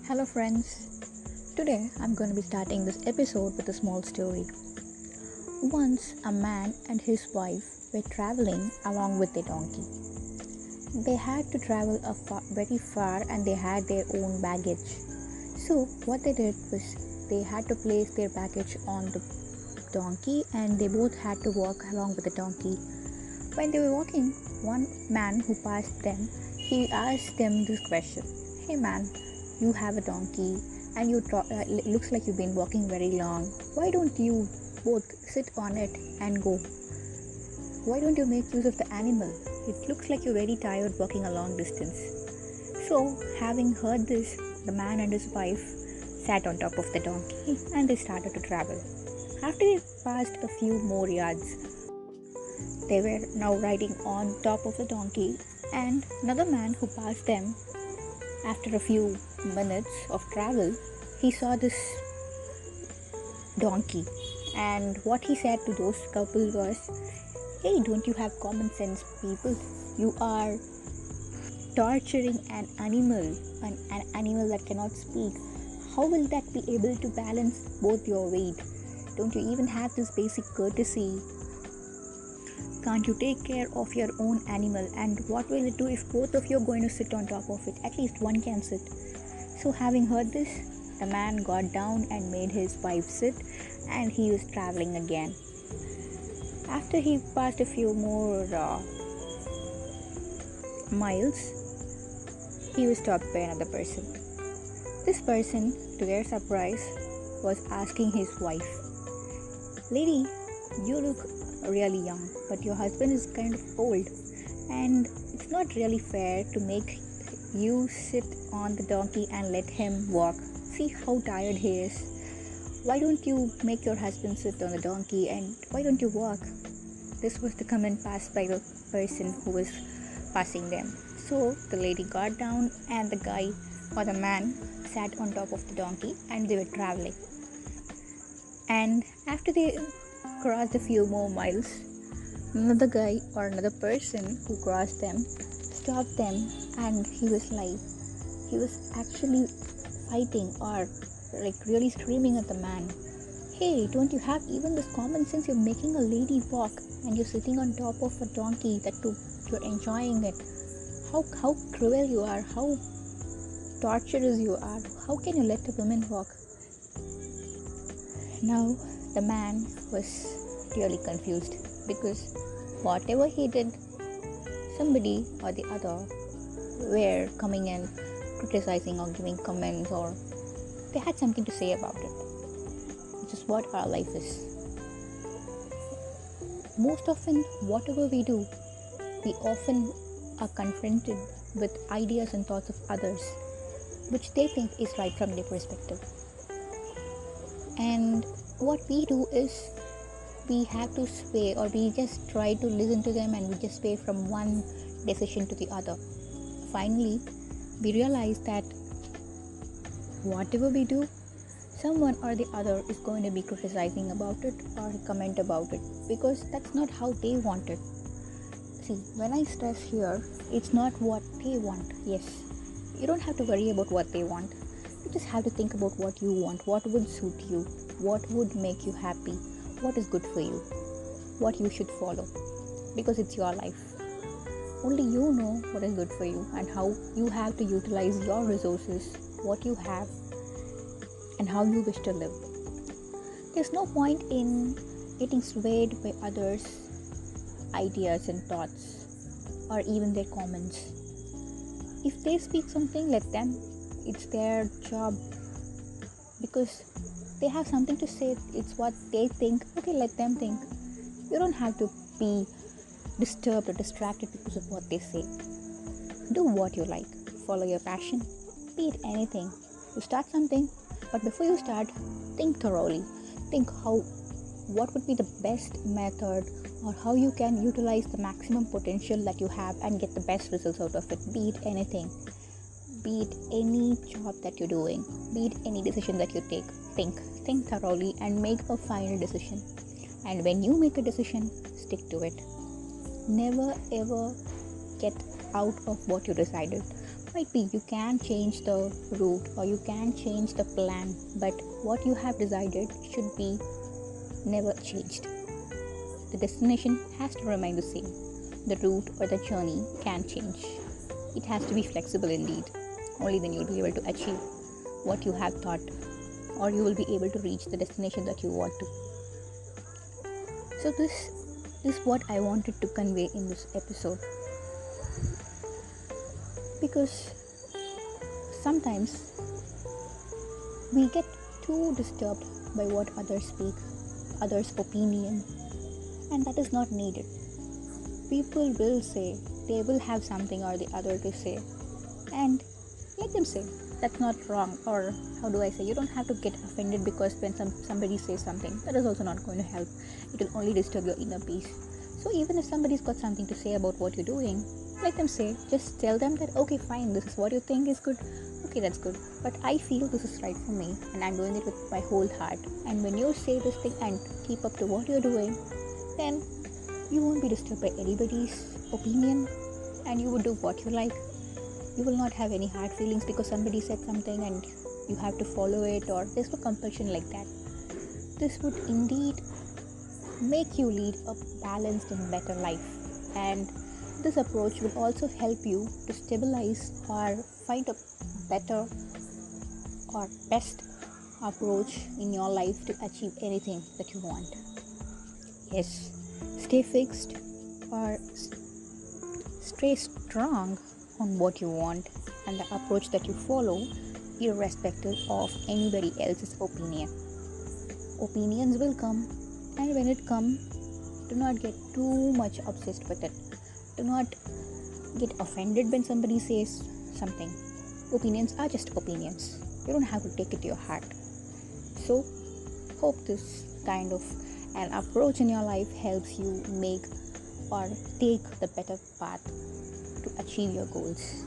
Hello, friends. Today I'm going to be starting this episode with a small story. Once, a man and his wife were traveling along with a donkey. They had to travel very far and they had their own baggage. So, what they did was they had to place their baggage on the donkey and they both had to walk along with the donkey. When they were walking, one man who passed them, he asked them this question. Hey man, you have a donkey and it looks like you've been walking very long. Why don't you both sit on it and go? Why don't you make use of the animal? It looks like you're very tired walking a long distance. So, having heard this, the man and his wife sat on top of the donkey and they started to travel. After they passed a few more yards, they were now riding on top of the donkey, and another man who passed them after a few minutes of travel, he saw this donkey, and what he said to those couple was, "Hey, don't you have common sense, people? You are torturing an animal that cannot speak. How will that be able to balance both your weight? Don't you even have this basic courtesy? Can't you take care of your own animal? And what will it do if both of you are going to sit on top of it? At least one can sit." So, having heard this, the man got down and made his wife sit, and he was traveling again. After he passed a few more miles, he was stopped by another person. This person, to their surprise, was asking his wife, "Lady, you look really young, but your husband is kind of old, and it's not really fair to make you sit on the donkey and let him walk. See how tired he is. Why don't you make your husband sit on the donkey and why don't you walk?" This was the comment passed by the person who was passing them. So the lady got down and the guy or the man sat on top of the donkey and they were traveling. And after they crossed a few more miles, another guy or another person who crossed them stopped them, and he was actually fighting or really screaming at the man, "Hey, don't you have even this common sense? You're making a lady walk and you're sitting on top of a donkey that too, you're enjoying it. How cruel you are, how torturous you are. How can you let a woman walk?" Now the man was really confused because whatever he did, somebody or the other were coming and criticizing or giving comments, or they had something to say about it, which is what our life is. Most often, whatever we do, we often are confronted with ideas and thoughts of others, which they think is right from their perspective. And what we do is we have to sway, or we just try to listen to them and we just sway from one decision to the other. Finally, we realize that whatever we do, someone or the other is going to be criticizing about it or comment about it, because that's not how they want it. See, when I stress here, it's not what they want. Yes, you don't have to worry about what they want. You just have to think about what you want, what would suit you, what would make you happy, what is good for you, what you should follow, because it's your life. Only you know what is good for you and how you have to utilize your resources, what you have, and how you wish to live. There's no point in getting swayed by others' ideas and thoughts, or even their comments. If they speak something, let them. It's their job, because they have something to say. It's what they think. Okay, let them think. You don't have to be disturbed or distracted because of what they say. Do what you like. Follow your passion. Be it anything. You start something, but before you start, think thoroughly. Think what would be the best method, or how you can utilize the maximum potential that you have and get the best results out of it. Be it anything. Be it any job that you're doing. Be it any decision that you take. Think thoroughly and make a final decision. And when you make a decision, stick to it. Never ever get out of what you decided. Might be you can change the route or you can change the plan, but what you have decided should be never changed. The destination has to remain the same. The route or the journey can change. It has to be flexible indeed. Only then you'll be able to achieve what you have thought, or you will be able to reach the destination that you want to. So this is what I wanted to convey in this episode. Because sometimes we get too disturbed by what others speak, others' opinion, and that is not needed. People will say, they will have something or the other to say, and let them say. That's not wrong, or how do I say, you don't have to get offended because when somebody says something, that is also not going to help. It will only disturb your inner peace. So even if somebody's got something to say about what you're doing, let them say. Just tell them that, okay, fine, this is what you think is good. Okay, that's good, but I feel this is right for me and I'm doing it with my whole heart. And when you say this thing and keep up to what you're doing, then you won't be disturbed by anybody's opinion, and you will do what you like. You will not have any hard feelings because somebody said something and you have to follow it, or there's no compulsion like that. This would indeed make you lead a balanced and better life, and this approach will also help you to stabilize or find a better or best approach in your life to achieve anything that you want. Yes, stay fixed or stay strong on what you want and the approach that you follow, irrespective of anybody else's opinion. Opinions will come, and when it comes, do not get too much obsessed with it. Do not get offended when somebody says something. Opinions are just opinions. You don't have to take it to your heart. So, hope this kind of an approach in your life helps you make or take the better path to achieve your goals.